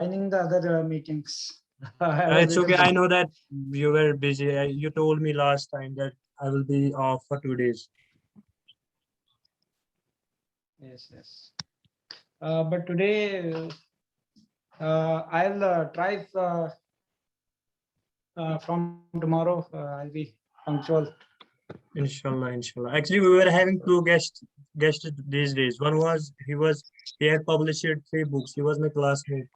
joining the other meetings. I was It's okay. little I busy. know that you were busy. You told me last time that I will be off for 2 days. Yes, yes. But today I'll try from tomorrow. I'll be punctual. Inshallah, inshallah. Actually, we were having two guests these days. One was he had published 3 books. He was my classmate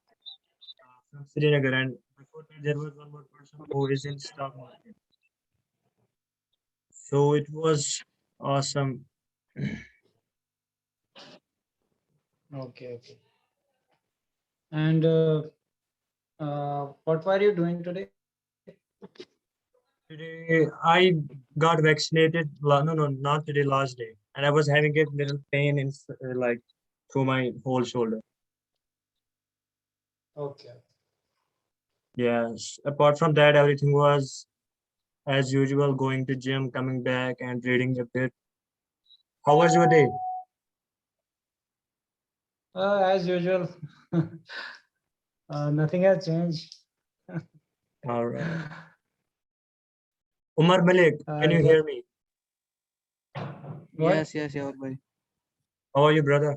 from Srinagar, and before that there was one more person who is in stock market. So it was awesome. Okay, okay. And what were you doing today? Today I got vaccinated. No, no, not today. Last day, and I was having a little pain in like through my whole shoulder. Okay. Yes. Apart from that, everything was as usual. Going to gym, coming back, and reading a bit. How was your day? As usual, nothing has changed. All right. Umar Malik, can you It was hear me? what? Yes, Yavar bhai. How are you, brother?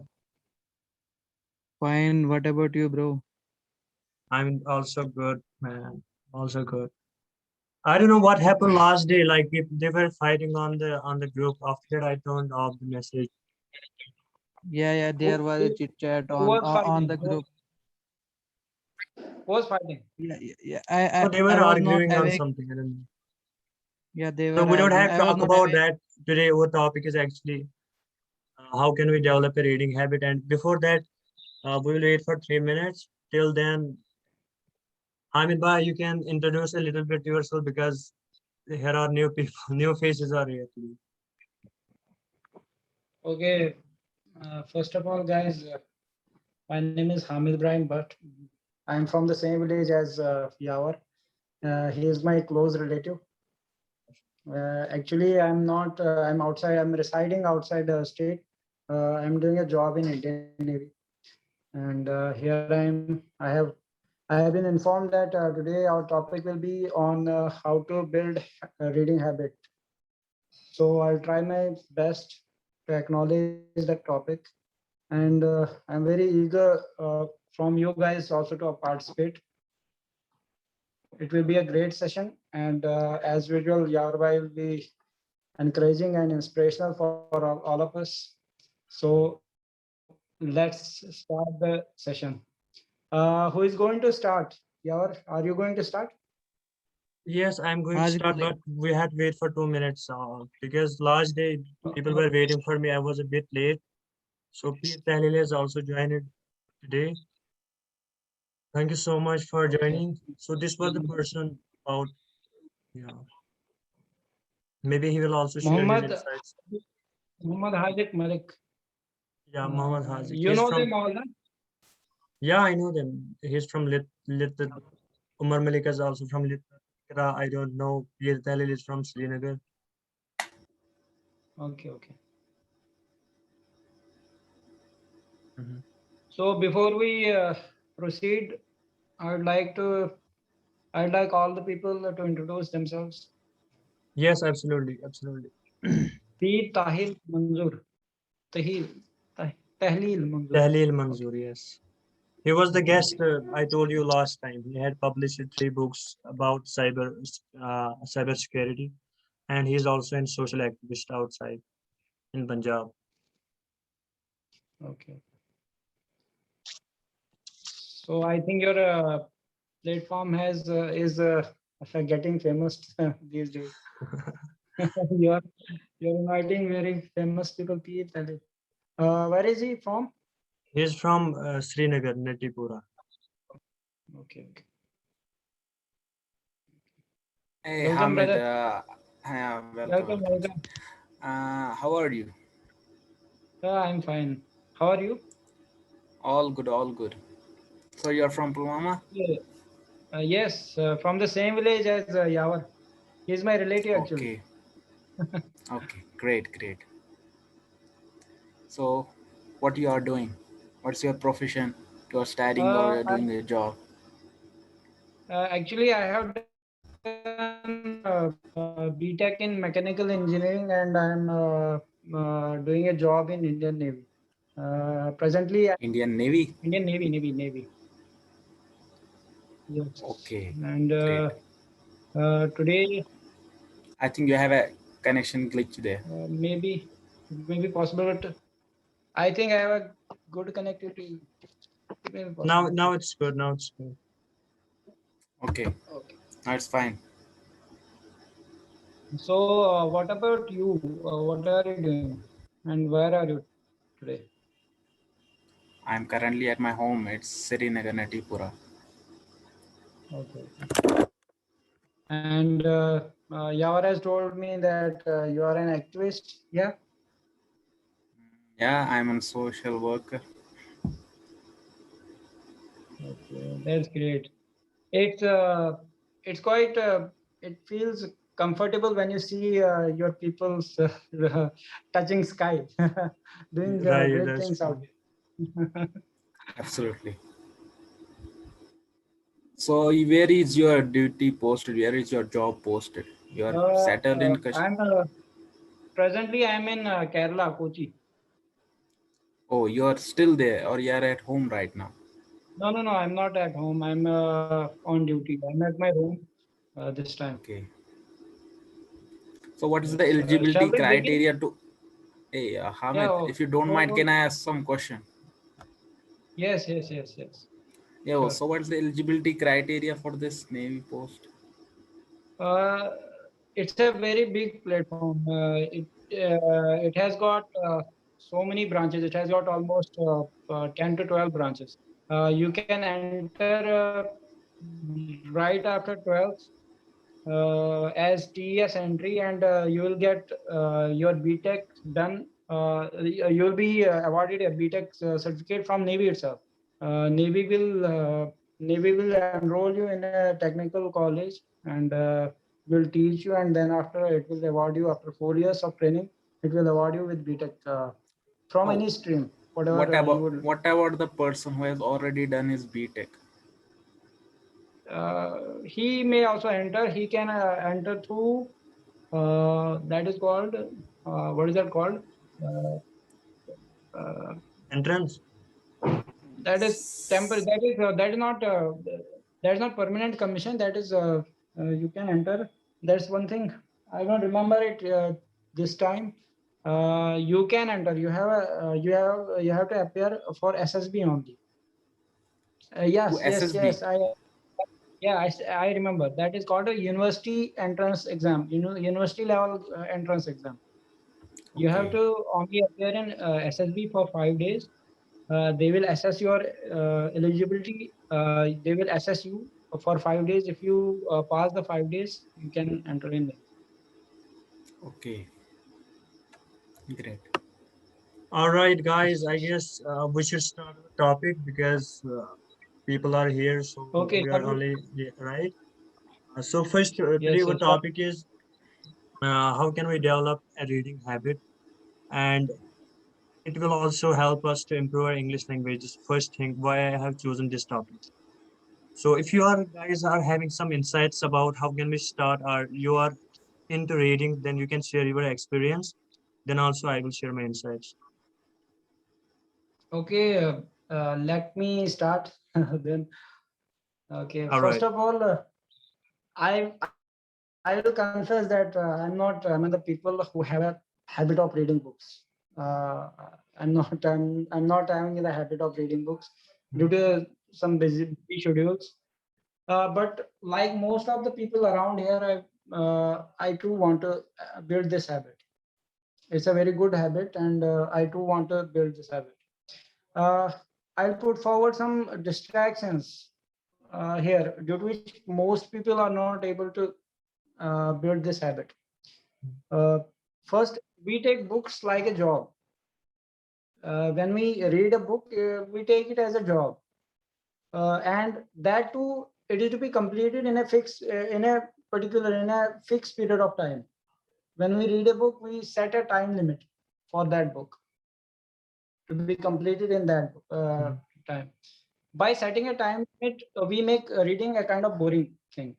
Fine. What about you, bro? I'm also good, man. Also good. I don't know what happened last day. Like they were fighting on the group. After that, I turned off the message. Yeah. There was a Who, chit chat who was on fighting? the group. Who was fighting? Yeah. So they were I was not arguing on awake. something. I don't know. Yeah, they So were we don't arguing. have I to was talk not about awake. that today. Our topic is actually how can we develop a reading habit. And before that, we will wait for 3 minutes. Till then, Hamid Bhai, you can introduce a little bit yourself because here are new people, new faces are here. Please. Okay. First of all, guys, my name is Hamid Ibrahim Bhatt. I'm from the same village as Yawar. He is my close relative. Actually, I'm not. I'm outside. I'm residing outside the state. I'm doing a job in Indian Navy, and here I have been informed that today our topic will be on how to build a reading habit. So I'll try my best to acknowledge that topic, and I'm very eager from you guys also to participate. It will be a great session, and as usual, Yarbai will be encouraging and inspirational for all of us. So let's start the session. Who is going to start? Yavar, are you going to start? Yes, I'm going to Hazik start, Malik. but we had to wait for 2 minutes because last day people were waiting for me. I was a bit late. So Peter Tahlil has also joined today. Thank you so much for Okay. joining. So this was the person about, yeah, maybe he will also share his Muhammad insights. Muhammad Hajik Malik. Yeah, Mohammed Hazik. You He's know them from, all, huh? yeah, I know them. He's from Lit. Umar Malik is also from Lit. I don't know. Peter Tahlil is from Srinagar. Okay, okay. Mhm. So before we proceed, I would like to I'd like all the people to introduce themselves. Yes, absolutely, absolutely. P. Tahil Manzoor. Tahil. Tahlil Manzoor. Tahlil Okay. Manzoor, yes. He was the guest I told you last time. He had published 3 books about cyber security, and he's also a social activist outside in Punjab. Okay. So I think your platform has getting famous these days. you're you're inviting very famous people. P. Tahil. Where is he from? He's from Srinagar, Natipura. Okay, okay. Hey Welcome, Hamid, brother. welcome. Welcome. How are you? I'm fine. How are you? All good, all good. So you're from Pulwama? Yeah. Yes, from the same village as Yawar. He's my relative actually. Okay, okay, great, great. So, what you are doing? What's your profession? You are studying or you are I, doing a job? actually, I have done BTech in mechanical engineering, and I'm doing a job in Indian Navy. Presently, Indian Navy? Indian Navy. Yes, Okay, and great. today I think you have a connection glitch there. maybe it may be possible, but I think I have a good connectivity. It may be Now, possible. now it's good. Now it's good. Okay, Okay. that's fine. So, what about you? What are you doing, and where are you today? I'm currently at my home. It's Srinagar, Natipura. Okay. And Yavar has told me that you are an activist. Yeah. Yeah, I'm a social worker. Okay, that's great. It's quite it feels comfortable when you see your people's touching sky, doing Right, great that's things out true. there. Absolutely. So, where is your duty posted? Where is your job posted? You are settled in Kashmir. I'm presently I'm in Kerala, Kochi. Oh, you are still there, or you are at home right now? No. I'm not at home. I'm on duty. I'm at my home this time. Okay. So, what is the Yes. Shall eligibility we begin? criteria to? Hey, Yeah. Hamid, if you don't mind, can I ask some question? Yes. Yeah. Sure. So, what is the eligibility criteria for this Navy post? Uh, it's a very big platform. It has got so many branches. It has got almost 10 to 12 branches. You can enter right after 12th as TES entry, and you will get your BTech done. You will be awarded a BTech certificate from Navy itself. Navy will enroll you in a technical college, and will teach you, and then after it will award you after 4 years of training. It will award you with BTech from Oh, any stream, what whatever you about would. what about the person who has already done his BTech? He may also enter. He can enter through that is called what is that called? Uh, uh, Entrance. that is temporary. That is not permanent commission. That is you can enter. That's one thing. I don't remember it this time. You can enter. You have to appear for SSB only. To Yes. SSB. I remember. That is called a university entrance exam. University level entrance exam. You have Okay. to only appear in SSB for 5 days. They will assess your eligibility. They will assess you for 5 days. If you pass the 5 days, you can enter in there. Okay. Great. All right, guys. I guess we should start the topic because people are here, so Okay. we are only yeah, right. So first, today our Yes. topic is how can we develop a reading habit, and it will also help us to improve our English language. This first thing why I have chosen this topic. So if you are guys are having some insights about how can we start, or you are into reading, then you can share your experience. Then also I will share my insights. Okay. Let me start then. Okay. All First right. of all, I will confess that I'm among the people who have a habit of reading books. Uh, I'm not having the habit of reading books due to some busy schedules. But like most of the people around here, I too want to build this habit. It's a very good habit, and I too want to build this habit. Uh, I'll put forward some distractions here, due to which most people are not able to build this habit. Uh, First, we take books like a job. When we read a book, we take it as a job, and that too, it is to be completed in a fixed period of time. When we read a book, we set a time limit for that book to be completed in that time. by setting a time limit, we make reading a kind of boring thing.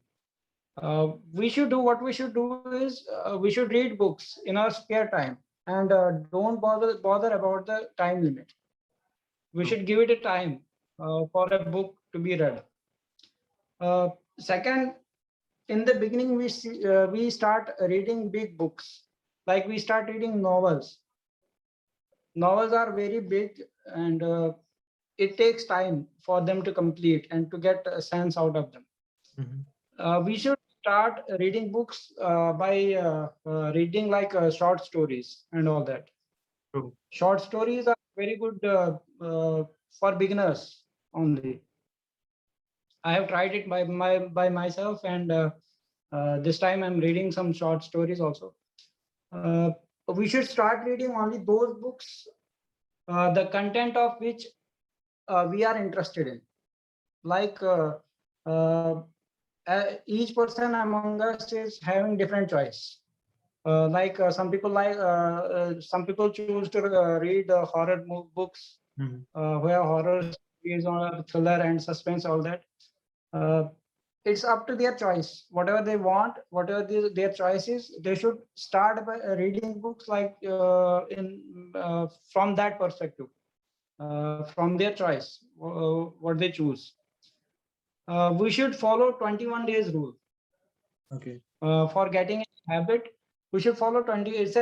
We should do what we should do is we should read books in our spare time, and don't bother about the time limit. We should give it a time for a book to be read. Second, in the beginning, we start reading big books, like we start reading novels. Novels are very big, and it takes time for them to complete and to get a sense out of them. Mhm. We should start reading books by reading like short stories and all that. True. Short stories are very good for beginners only. I have tried it by myself, and this time I'm reading some short stories also. Uh, we should start reading only those books, the content of which we are interested in. Like uh, each person among us is having different choice. Some people choose to read horror books, Mhm. where horror is on thriller and suspense, all that. Uh, it's up to their choice. Whatever they want, whatever their choice is, they should start by reading books like from that perspective, from their choice, what they choose. We should follow 21 days rule. Okay. For getting a habit, we should follow 20. It's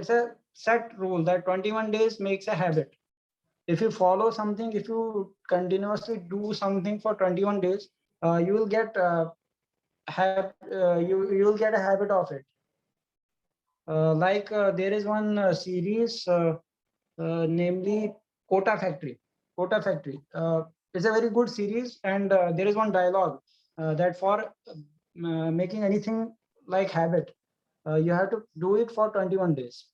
a set rule that 21 days makes a habit. If you follow something, if you continuously do something for 21 days, you will get you will get a habit of it. There is one series, namely Kota Factory. Kota Factory. It's a very good series, and there is one dialogue that for making anything like habit, you have to do it for 21 days.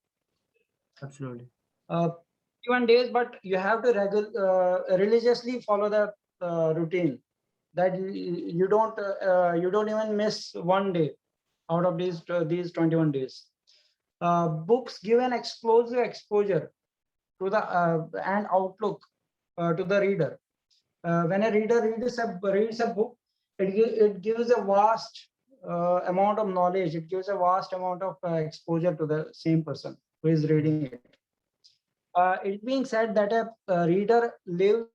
Absolutely. 21 days, but you have to religiously follow the routine, that you don't even miss one day out of these 21 days. Books give an explosive exposure to the and outlook to the reader. When a reader reads a book, it gives a vast amount of knowledge. It gives a vast amount of exposure to the same person who is reading it. It being said that a reader lives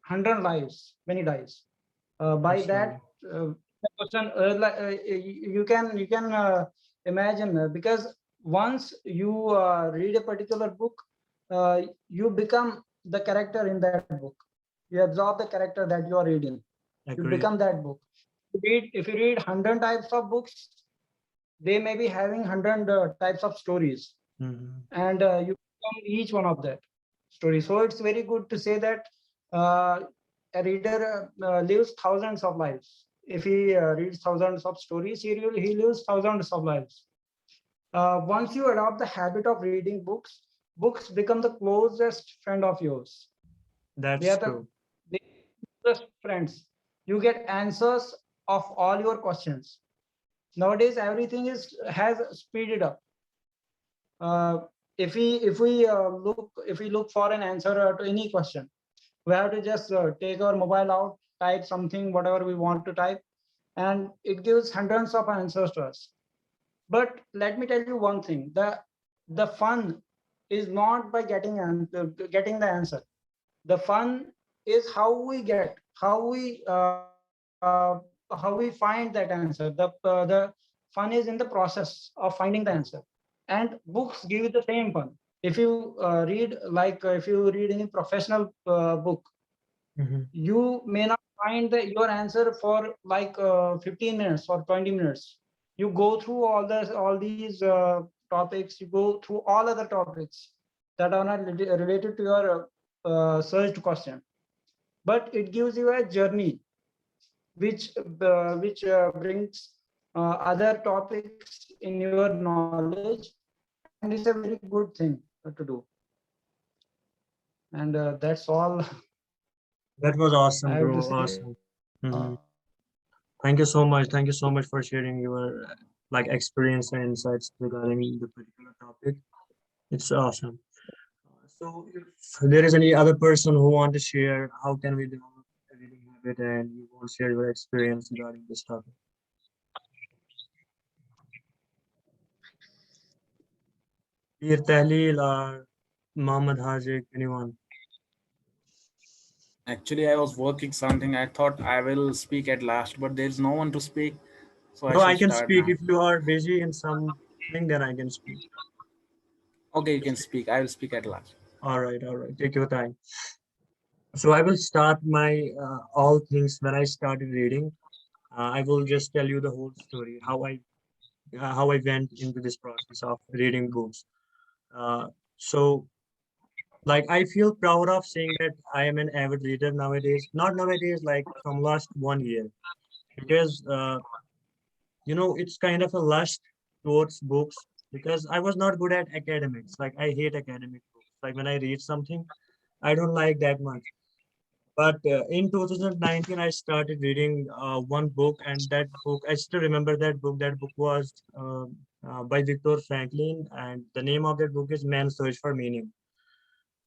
100 lives when he dies. By that, Absolutely. the person you can imagine, because once you read a particular book, you become the character in that book. You absorb the character that you are reading. You Agreed. become that book. If you read 100 types of books, they may be having 100 types of stories, Mhm. and you become each one of that story. So it's very good to say that uh, a reader lives thousands of lives. If he reads thousands of stories, he lives thousands of lives. Once you adopt the habit of reading books, books become the closest friend of yours. They That's are the true. they closest friends. You get answers of all your questions. Nowadays, everything is has speeded up. uh, if we look for an answer to any question, we have to just take our mobile out, type something, whatever we want to type, and it gives hundreds of answers to us. But let me tell you one thing: the fun is not by getting the answer. The fun is how we find that answer. The fun is in the process of finding the answer. And books give you the same fun. If you if you read any professional book, Mhm. you may not find your answer for 15 minutes or 20 minutes. You go through all these topics, you go through all other topics that are not related to your searched question, but it gives you a journey which brings other topics in your knowledge, and it's a very good thing to do. And that's all That was I awesome, have to bro. say. Awesome. uh, Mhm. Thank you so much. Thank you so much for sharing your like experience and insights regarding the particular topic. It's awesome. So if there is any other person who want to share, how can we develop a reading habit, and you want to share your experience regarding this topic? Peer Tahleel or Muhammad Haziq, anyone? Actually, I was working something. I thought I will speak at last, but there is no one to speak, so I No, I should can start speak. now. If you are busy in something, then I can speak. Okay, you can speak. I will speak at last. All right, all right. Take your time. So I will start my all things when I started reading. I will just tell you the whole story, how I went into this process of reading books. Uh, so like I feel proud of saying that I am an avid reader nowadays. Not nowadays, like from last 1 year, because it's kind of a lust towards books because I was not good at academics. Like I hate academic books. Like when I read something, I don't like that much. But in 2019, I started reading one book, and that book, I still remember that book. That book was by Viktor Franklin, and the name of that book is Man's Search for Meaning.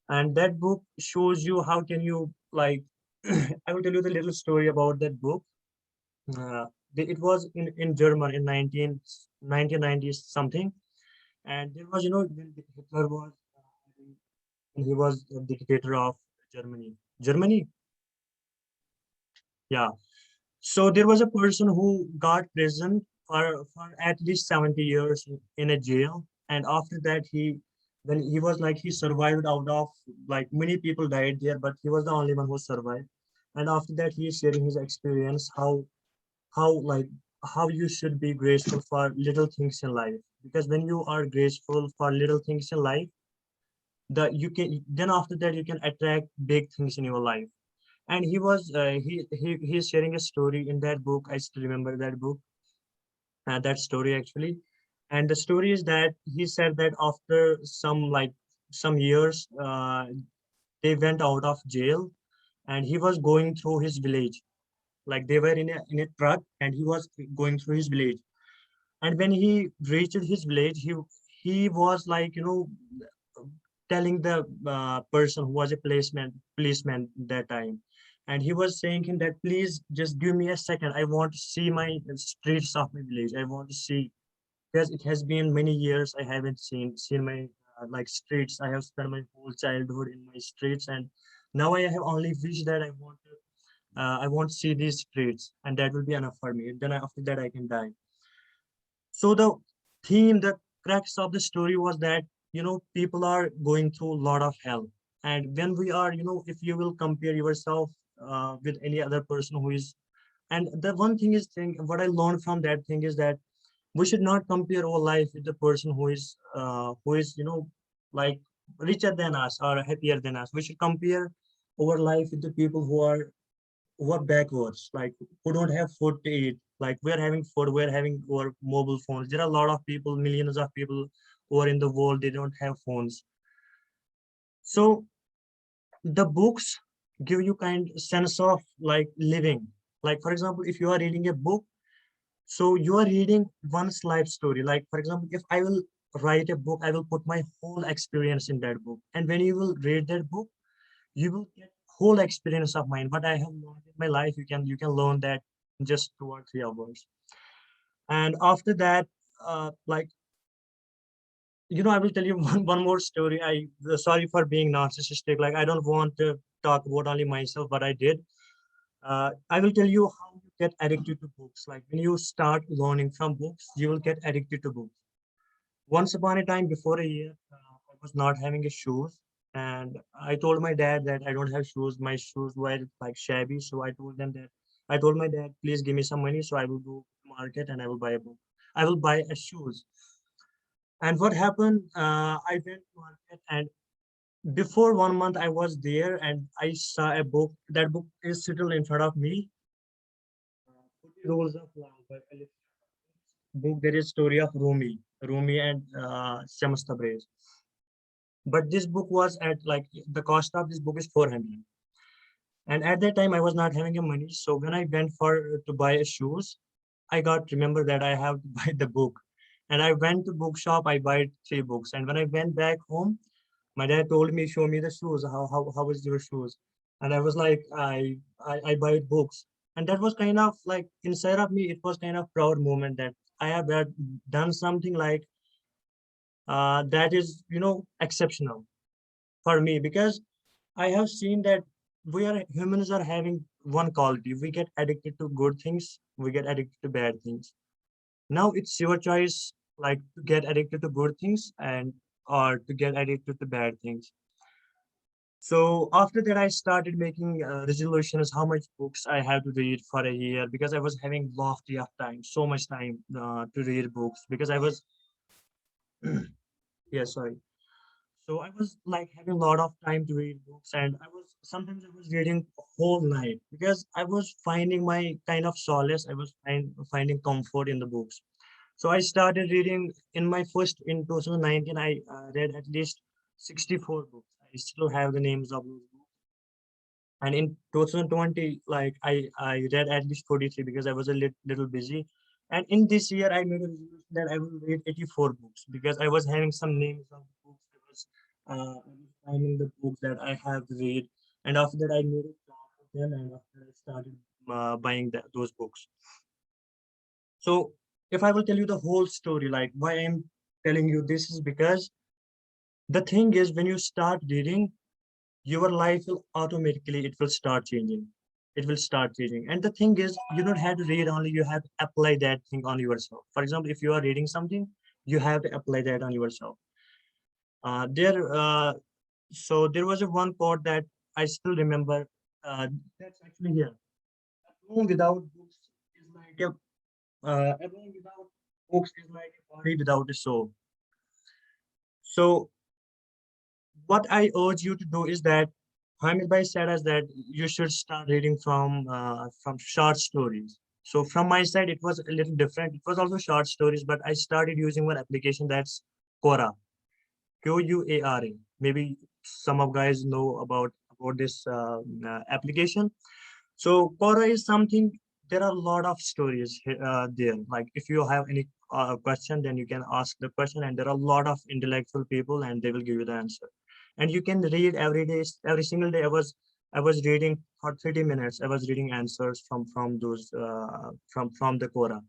And that book shows you how can you like. I will tell you the little story about that book. Uh, it was in German in 1990 something, and there was when Hitler was he was the dictator of Germany. Germany, yeah. So there was a person who got prison for at least 70 years in a jail. And after that, when he was like, he survived out of like many people died there, but he was the only one who survived. And after that, he is sharing his experience, how how you should be graceful for little things in life. Because when you are graceful for little things in life, you can then after that you can attract big things in your life. And he was he's sharing a story in that book. I still remember that book, that story actually. And the story is that he said that after some years, they went out of jail, and he was going through his village. Like they were in a truck, and he was going through his village. And when he reached his village, he was like telling the person who was a policeman that time, and he was saying him that please just give me a second. I want to see my streets of my village. I want to see, because it has been many years I haven't seen my like streets. I have spent my whole childhood in my streets, and now I have only wish that I want to see these streets, and that will be enough for me. Then after that I can die. So the crux of the story was that people are going through a lot of hell, and when we are if you will compare yourself with any other person who is, and the one thing is thing what I learned from that thing is that we should not compare our life with the person who is like richer than us or happier than us. We should compare our life with the people who are backwards, like who don't have food to eat. Like we're having food, we're having our mobile phones. There are a lot of people, millions of people who are in the world, they don't have phones. So the books give you kind sense of like living. Like for example, if you are reading a book, so you are reading one's life story. Like for example, if I will write a book, I will put my whole experience in that book. And when you will read that book, you will get whole experience of mine. What I have learned in my life, you can learn that in just 2 or 3 hours. And after that, like I will tell you one more story. Sorry for being narcissistic. Like I don't want to talk about only myself, but I did. I will tell you how you get addicted to books. Like when you start learning from books, you will get addicted to books. Once upon a time, before a year, I was not having a shoes, and I told my dad that I don't have shoes. My shoes were like shabby, so I told my dad, please give me some money, so I will go to market and I will buy a book. I will buy a shoes. And what happened? I went to market, and before 1 month, I was there, and I saw a book. That book is still in front of me. 40 Rules of Love by Philip. Book. There is story of Rumi and Shams Tabriz. But this book was at like the cost of this book is 400. And at that time I was not having a money. So when I went for to buy a shoes, I got remember that I have to buy the book. And I went to bookshop, I buy 3 books. And when I went back home, My dad told me, show me the shoes. How is your shoes? And I was like, I buy books. And that was kind of like inside of me, it was kind of proud moment that I have done something like that is, exceptional for me, because I have seen that humans are having one quality. We get addicted to good things, we get addicted to bad things. Now it's your choice, like to get addicted to good things and or to get addicted to bad things. So after that, I started making resolutions how much books I have to read for a year, because I was having lofty of time, so much time to read books, because I was yeah, sorry. So I was like having a lot of time to read books, and I was reading whole night, because I was finding my kind of solace. I was finding comfort in the books. So I started reading in 2019. I read at least 64 books. I still have the names of those books. And in 2020, like I read at least 43, because I was a little busy. And in this year, I made a resolution that I will read 84 books, because I was having some names of books. I was finding the books that I have to read. And after that, I made a plan of them, and after I started buying those books. So if I will tell you the whole story, like why I'm telling you this is because the thing is, when you start reading, your life will automatically, it will start changing. It will start changing. And the thing is, you don't have to read only, you have to apply that thing on yourself. For example, if you are reading something, you have to apply that on yourself. There so there was a one quote that I still remember. That's actually here. A room without books is like a room without books is like a body without a soul. So what I urge you to do is that Hamid Bhai said us that you should start reading from short stories. So from my side, it was a little different. It was also short stories, but I started using one application that's Quora, Quara. Maybe some of guys know about this application. So Quora is something. There are a lot of stories there. Like if you have any question, then you can ask the question, and there are a lot of intellectual people, and they will give you the answer. And you can read every day, every single day. I was reading for 30 minutes. I was reading answers from those from the Quora,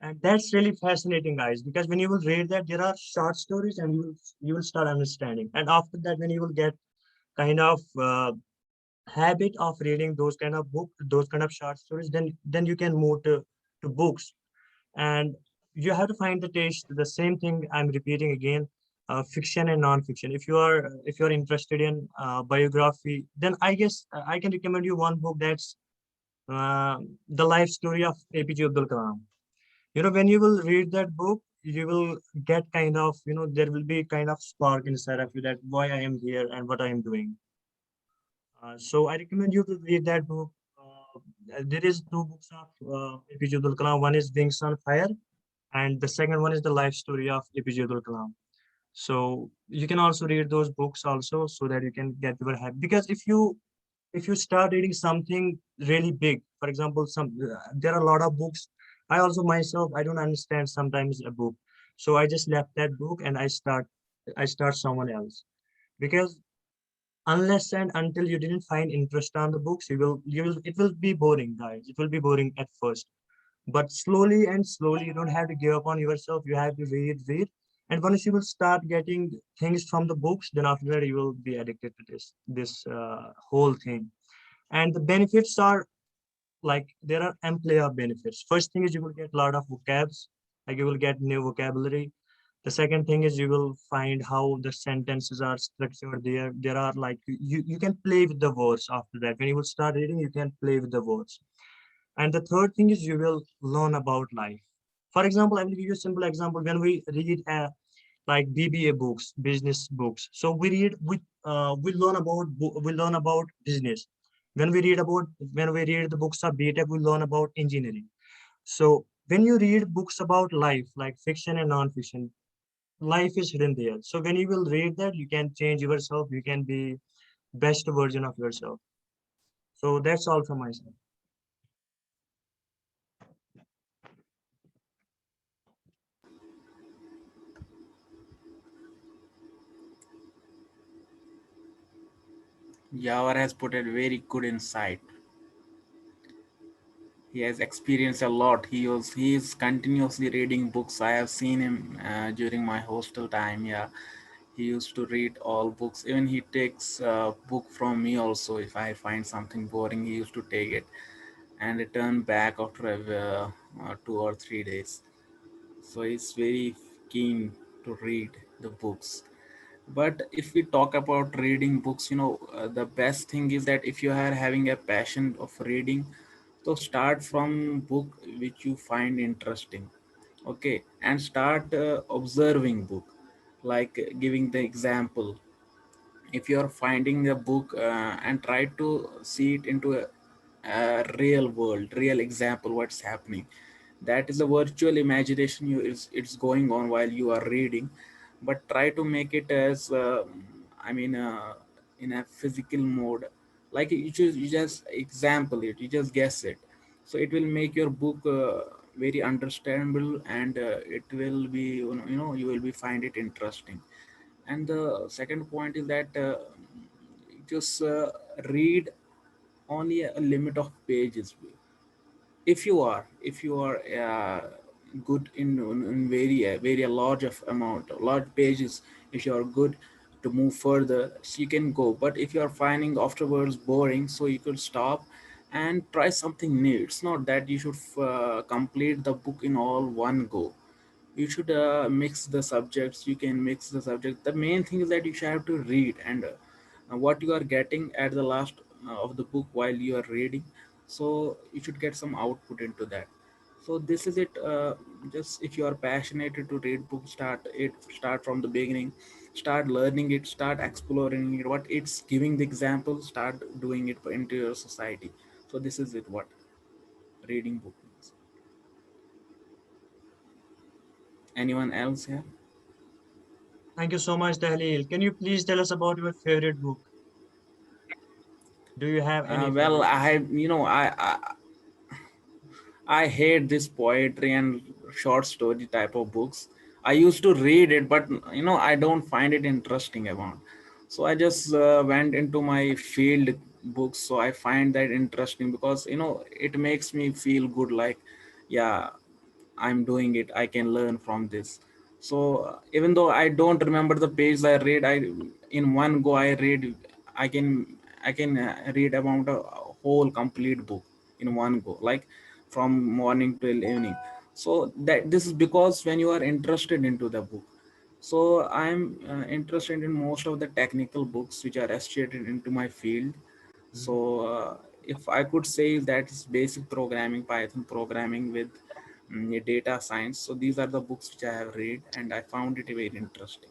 and that's really fascinating, guys. Because when you will read that, there are short stories, and you will start understanding. And after that, when you will get kind of habit of reading those kind of short stories, then you can move to books. And you have to find the taste. The same thing I'm repeating again, fiction and non-fiction. If you're interested in biography, then I guess I can recommend you one book, that's uh, the life story of APJ Abdul Kalam. When you will read that book, you will get kind of, there will be kind of spark inside of you, that why I am here and what I am doing. So I recommend you to read that book. There is two books of APJ Abdul Kalam. One is Wings on Fire, and the second one is the life story of APJ Abdul Kalam. So you can also read those books also, so that you can get your habit. Because if you start reading something really big, for example, there are a lot of books. I also myself, I don't understand sometimes a book, so I just left that book and I start someone else. Because unless and until you didn't find interest on the books, you will it will be boring, guys. It will be boring at first, but slowly and slowly, you don't have to give up on yourself. You have to read. And once you will start getting things from the books, then after that you will be addicted to this whole thing. And the benefits are, like, there are ample of benefits. First thing is, you will get a lot of vocabs, like you will get new vocabulary. The second thing is, you will find how the sentences are structured. There are, like, you can play with the words. After that, when you will start reading, you can play with the words. And the third thing is, you will learn about life. For example, I will give you a simple example. When we read like BBA books, business books, so we learn about business. When we read the books of BTech, we learn about engineering. So when you read books about life, like fiction and non-fiction, life is hidden there. So when you will read that, you can change yourself. You can be best version of yourself. So that's all from my side. Jawar has put a very good insight. He has experienced a lot. He is continuously reading books. I have seen him during my hostel time. Yeah, he used to read all books. Even he takes book from me also. If I find something boring, he used to take it and return back after 2 or 3 days. So he's very keen to read the books. But if we talk about reading books, the best thing is that if you are having a passion of reading, so start from book which you find interesting, okay, and start observing book, like giving the example. If you are finding a book and try to see it into a real world, real example, what's happening, that is a virtual imagination it's going on while you are reading, but try to make it as I mean in a physical mode, like you just example it, you just guess it, so it will make your book very understandable, and it will be, you will be find it interesting. And the second point is that just read only a limit of pages. If you are good in very a large of amount, large pages, if you are good to move further, so you can go. But if you are finding afterwards boring, so you could stop and try something new. It's not that you should complete the book in all one go. You should mix the subjects. You can mix the subject. The main thing is that you should have to read, and what you are getting at the last of the book while you are reading, so you should get some output into that. So this is it. Just if you are passionate to read book, start from the beginning, start learning it, start exploring it, what it's giving the example, start doing it into your society. So this is it, what reading book means. Anyone else here? Thank you so much, Dahlil. Can you please tell us about your favorite book? Do you have any Well, favorite book? I hate this poetry and short story type of books. I used to read it, but I don't find it interesting about. So I just went into my field books. So I find that interesting because it makes me feel good. Like, yeah, I'm doing it. I can learn from this. So even though I don't remember the page I read, I in one go I read. I can read about a whole complete book in one go, like from morning till evening. So that this is because when you are interested into the book. So I'm interested in most of the technical books which are associated into my field. So if I could say that is basic programming, Python programming with data science. So these are the books which I have read, and I found it very interesting.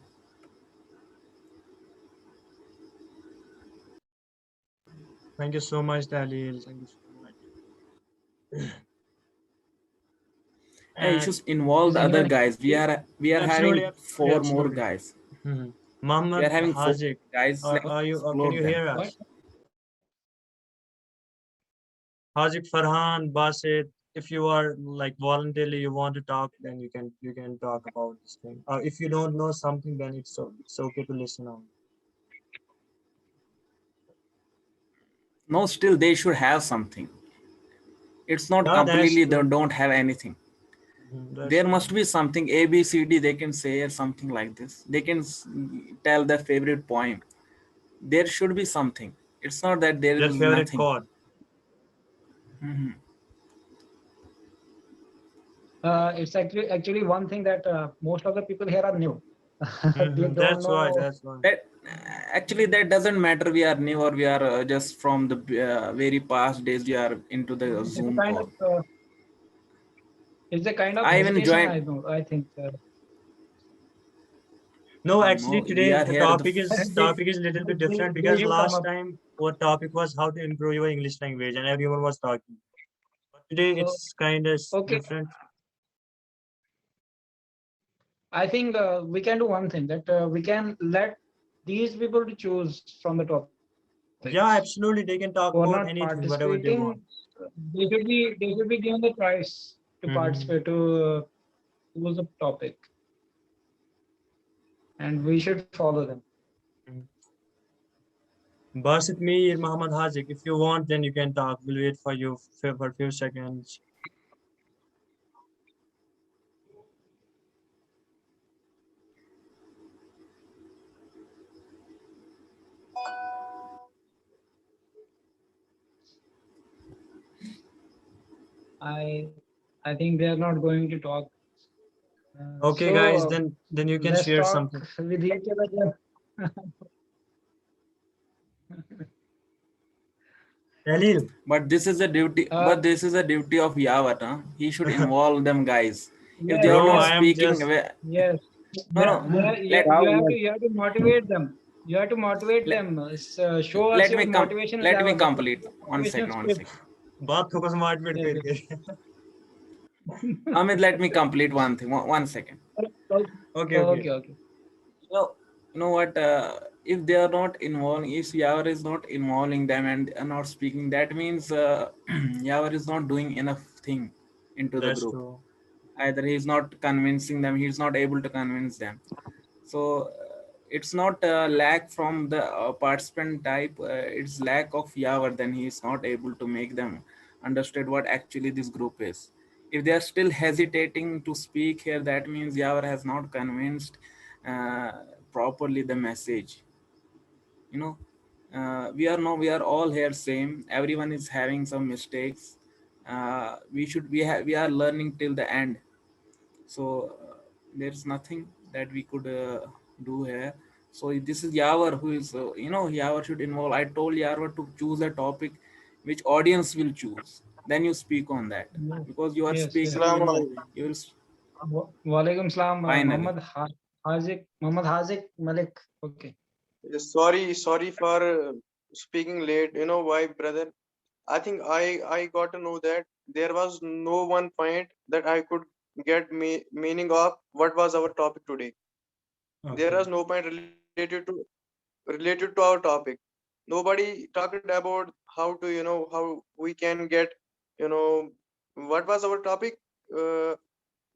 Thank you so much, Dahlil. Thank you so much. Hey, you And should involve Is the other anyone guys. We are absolutely, having absolutely, four more absolutely. guys. Mhm. We are Mohammed having four Hazik, guys. Let's are you? Can explore you them. hear what? us? Hazik, Farhan, Basit. If you are like voluntarily you want to talk, then you can talk about this thing. Or if you don't know something, then it's okay to listen on. No, still they should have something. It's not Yeah, that's completely they true. don't have anything. That's There true. must be something A B C D. They can say or something like this. They can tell their favorite poem. There should be something. It's not that there Their is favorite nothing. chord. Mhm. It's actually one thing that most of the people here are new. They don't That's why. know. That's why. That actually that doesn't matter. We are new or we are just from the very past days. We are into the It's a Zoom kind of call. it's a kind of I even hesitation. joined. I know. I think No, No, actually we today are the here. topic is they, topic is a little bit they different they because should come last up. time our topic was how to improve your English language and everyone was talking. But today So it's kind of okay, different. I think we can do one thing that we can let these people to choose from the topics Yeah, who are not absolutely. They can talk about anything, participating. whatever they want. They should be given the choice to participate Hmm. to choose a topic, and we should follow them. Basit Mir, Muhammad Hazik. If you want, then you can talk. We'll wait for you for a few seconds. I I think they are not going to talk. Okay, guys, then you can let's share talk something. with each other. Dalil. But this is a duty. Uh, But this is a duty of Yavat. Huh? He should involve them guys. If yes, they are Bro, not yes, I am speaking, just yes. no, Yeah, no. yeah, Let you have to motivate them. You have to motivate let, them. Show us your motivation let me level, complete. One motivation second. One script. second. बात को बस motivate Yes, करके. Amit, let me complete one thing. One second. yes. Okay, okay. Okay, okay. You know what? If they are not involving, if Yavar is not involving them and are not speaking, that means Yavar is not doing enough thing into the That's group. true. Either he's not convincing them, he's not able to convince them. So it's not a lack from the participant type. It's lack of Yavar. Then he is not able to make them understand what actually this group is. If they are still hesitating to speak here, that means Yavar has not convinced uh, properly the message. You know, we are all here same. Everyone is having some mistakes. We are learning till the end. So there's nothing that we could do here. So this is Yavar who is, Yavar should involve. I told Yavar to choose a topic which audience will choose. Then you speak on that, Yes, because you are yes, yes. speaking, you will Walaikum salam, finally. Muhammad Hazik Malik. Okay. Sorry for speaking late. You know why, brother? I think I got to know that there was no one point that I could get meaning of what was our topic today. There Okay. was no point related to our topic. Nobody talked about how to, how we can get, you know what was our topic. You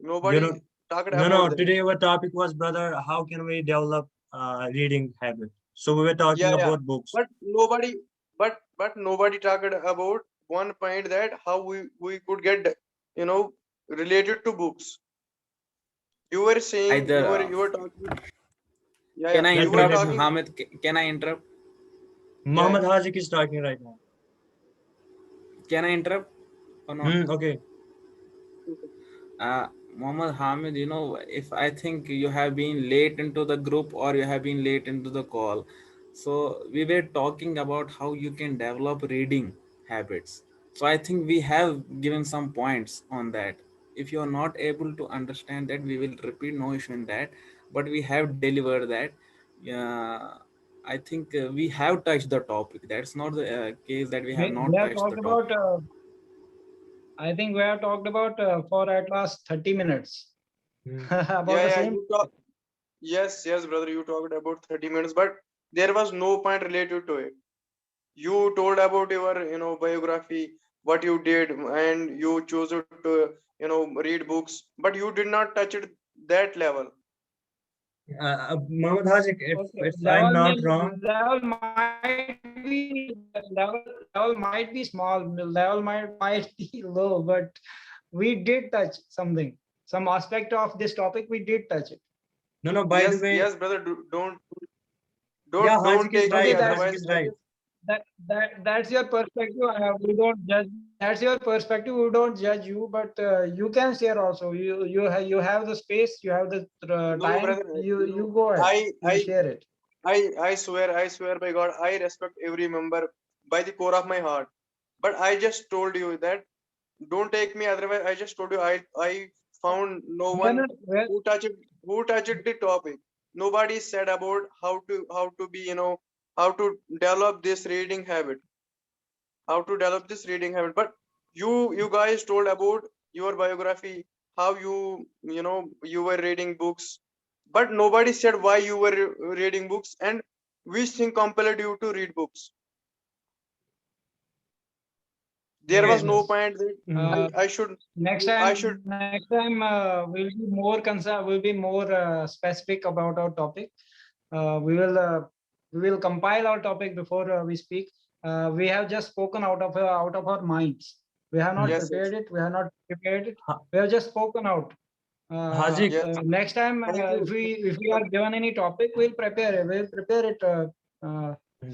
Nobody know, talked no. about that. Today our topic was, brother, how can we develop reading habit? So we were talking Yeah, yeah. about books. But nobody talked about one point, that how we could get, you know related to books. You were saying, Either you were talking. Yeah, can yeah, I you Let me, were interrupt, let me. talking. Hamid? Can I interrupt? Yeah, yeah. Muhammad Hazik is talking right now. Can I interrupt or not? Okay. uh, Mohammed Hamid, if I think you have been late into the group or you have been late into the call, so we were talking about how you can develop reading habits. So I think we have given some points on that. If you are not able to understand that, we will repeat, no issue in that. But we have delivered that. I think we have touched the topic. That's not the case that we have We not have touched the talked topic. about, I think we have talked about for at last 30 minutes Hmm. about Yeah, the yeah. same. Yes, brother. You talked about 30 minutes, but there was no point related to it. You told about your, biography, what you did, and you chose to, read books, but you did not touch it that level. Muhammad Hazik, Okay, if I'm not wrong, level might be small, level might be low, but we did touch something, some aspect of this topic. We did touch it. no. By the Yes, way, yes, brother. Don't yeah, don't Hazik don't is take Okay, me right. that's Hazik otherwise. is I right. just that's your perspective. We don't judge. That's your perspective. We don't judge you, but you can share also. You have the space. You have the no, time. brother. You go ahead. I You I share it. I swear by God, I respect every member by the core of my heart. But I just told you that don't take me otherwise. I just told you I found no We are one not. Well, who touched the topic. Nobody said about how to be, how to develop this reading habit. How to develop this reading habit. But you guys told about your biography, how you were reading books, but nobody said why you were reading books and which thing compelled you to read books. There yes, was Okay. no yes. point that Uh, I should I should next time we'll be more concerned. We'll be more specific about our topic. We will we will compile our topic before we speak. We have just spoken out of our minds. We have not Yes, yes. prepared it. We have not prepared it. Ha- We have just spoken out. Hazik, Yes. Next time, Thank you. if we are given any topic, we'll prepare it. We'll prepare it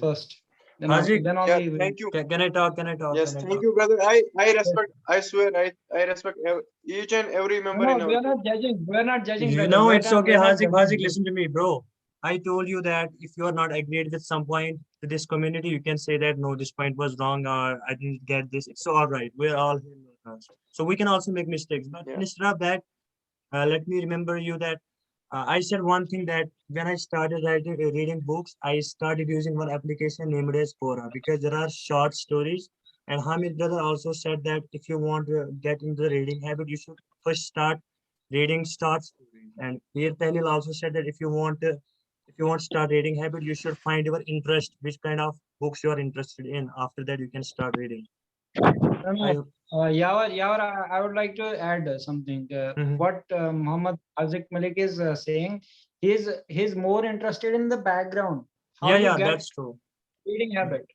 first. Then, Hazik. then Yeah, only. thank you. Can I talk? Can I talk? Yes, Can I thank talk? you, brother. I respect, I swear, I respect each and every member No, in we our are not judging. We are not judging. You brother. know, We are it's not- okay, we are not Hazik. judging. Hazik, listen to me, bro. I told you that if you are not agreed with some point to this community, you can say that no, this point was wrong or I didn't get this. It's all right. We're all human. So we can also make mistakes. But Yeah. instead of that, let me remember you that I said one thing that when I started reading books, I started using one application named as Quora because there are short stories. And Hamid brother also said that if you want to get into the reading habit, you should first start reading short stories. And here Tahlil also said that if you want to start reading habit, you should find your interest, which kind of books you are interested in. After that, you can start reading. No, no. I, Yawar, I would like to add something. Mhm. What Muhammad Hazik Malik is saying, he's more interested in the background, how you yeah, get that's true. reading habit.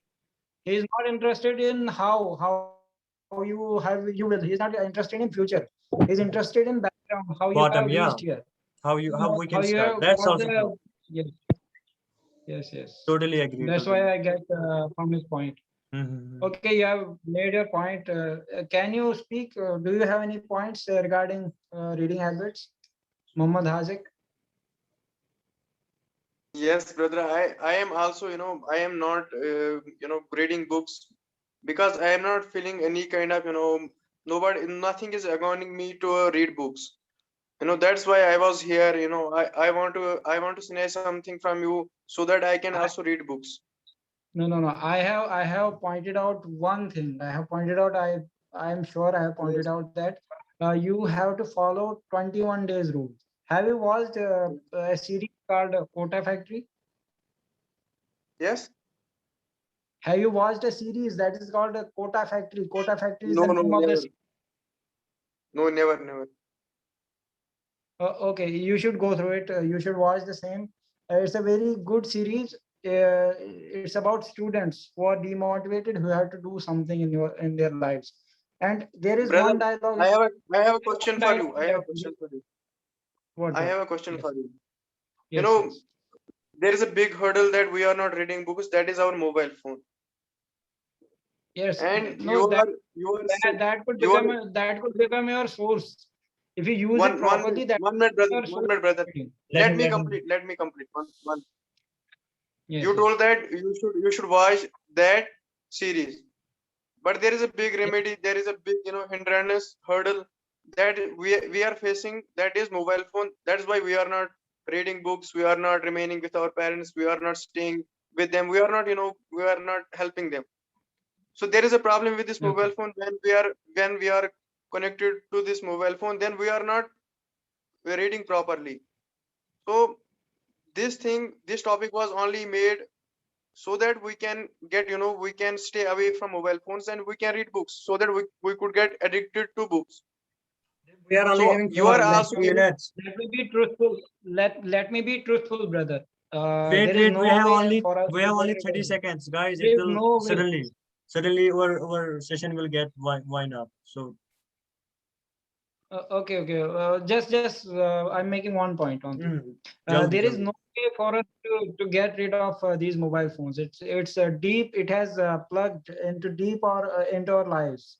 He is not interested in how you have you will. He's not interested in future. He's interested in background, how you Bottom, have yeah. reached here. How we How can you start. have That's got also true. yes, yes. Totally agree. That's Totally. why I get from his point. Mhm. Okay, you have made your point. Can you speak? Do you have any points regarding reading habits, Muhammad Hazik? Yes, brother. I am also, I am not, reading books because I am not feeling any kind of, nothing is agony me to read books. That's why I was here. I want to say something from you so that I can also read books. No. I have pointed out one thing. I have pointed out. I am sure I have pointed Yes. out that you have to follow 21 days rule. Have you watched a series called Kota Factory? Yes. Have you watched a series that is called Kota Factory? Kota Factory is No, the no, name of the never. No, never, never. Okay, you should go through it. You should watch the same. It's a very good series. It's about students who are demotivated, who have to do something in their lives. And there is Brother, one dialogue. I have a question for you. I have a that- question for you. What? I have a question Yes. for you. Yes, know, yes. There is a big hurdle that we are not reading books. That is our mobile phone. Yes. And No, that you could become your source. If you use it one properly, that one minute, brother. your 1 source. minute, brother. Let him. Let me complete. One. Yes, You yes. told that you should watch that series, but there is a big remedy. There is a big hindrance hurdle that we are facing. That is mobile phone. That's why we are not reading books. We are not remaining with our parents. We are not staying with them. We are not we are not helping them. So there is a problem with this Okay. mobile phone when we are connected to this mobile phone, then we are not reading properly. So this topic was only made so that we can get we can stay away from mobile phones and we can read books so that we could get addicted to books. We are only So having you are less also 2 minutes. Let me be truthful. Let me be truthful, brother. Wait, There is wait. no way for us We to have only get 30 it. seconds, guys. There It is will no way. suddenly our session will get wind up. So Okay. Just I'm making one point on this. jaldi, There is jaldi. no way for us to get rid of these mobile phones. It's deep. It has plugged into deep or into our lives.